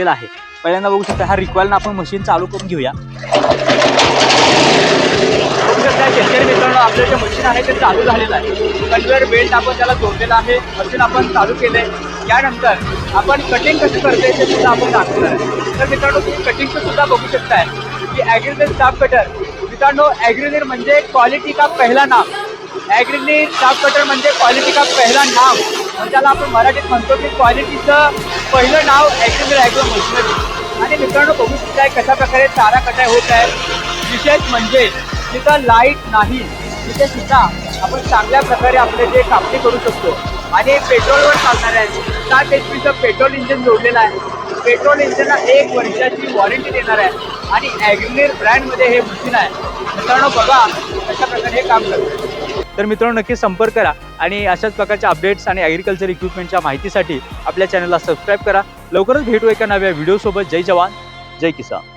आहे। पहिल्यांदा बघू शकता हा रिकॉइलनं आपण मशीन चालू करून घेऊया। बघू शकता शेतकरी मित्रांनो, आपलं जे मशीन आहे ते चालू झालेलं आहे। कन्व्हेअर बेल्ट आपण त्याला जोडलेला आहे, मशीन आपण चालू केले। यानंतर आपण कटिंग कसं करते ते सुद्धा आपण दाखवणार आहे। तर मित्रांनो तुम्ही कटिंगचं सुद्धा बघू शकताय की ॲग्रीनेट स्टाफ कटर। मित्रांनो ॲग्रीनेट म्हणजे क्वालिटी का पहला नाम। ॲग्रीनेट स्टाफ कटर म्हणजे क्वालिटी का पहला नाम, म्हणजे त्याला आपण मराठीत म्हणतो की क्वालिटीचं पहिलं नाव ॲग्रीनेट ॲग्रो मशिनरी। आणि मित्रांनो बघू शकताय कशा प्रकारे चारा कटाई होत आहे। विशेष म्हणजे जिथं लाईट नाही तिथे सुद्धा आपण चांगल्या प्रकारे आपले जे कापणी करू शकतो। आणि पेट्रोलवर चालणार आहे, 7 HP पेट्रोल इंजिन जोडलेलं आहे। पेट्रोल इंजिनला 1 वर्षाची वॉरंटी देणार आहे आणि ॲग्रीनेट ब्रँडमध्ये हे मशीन आहे। मित्रांनो बघा कशा प्रकारे हे काम करतं। तर मित्रांनो नक्की संपर्क करा आणि अशाच प्रकारच्या अपडेट्स आणि ॲग्रिकल्चर इक्विपमेंटच्या माहितीसाठी आपल्या चॅनलला सबस्क्राईब करा। लवकरच भेटू एका नव्या व्हिडिओसोबत। जय जवान जय किसान।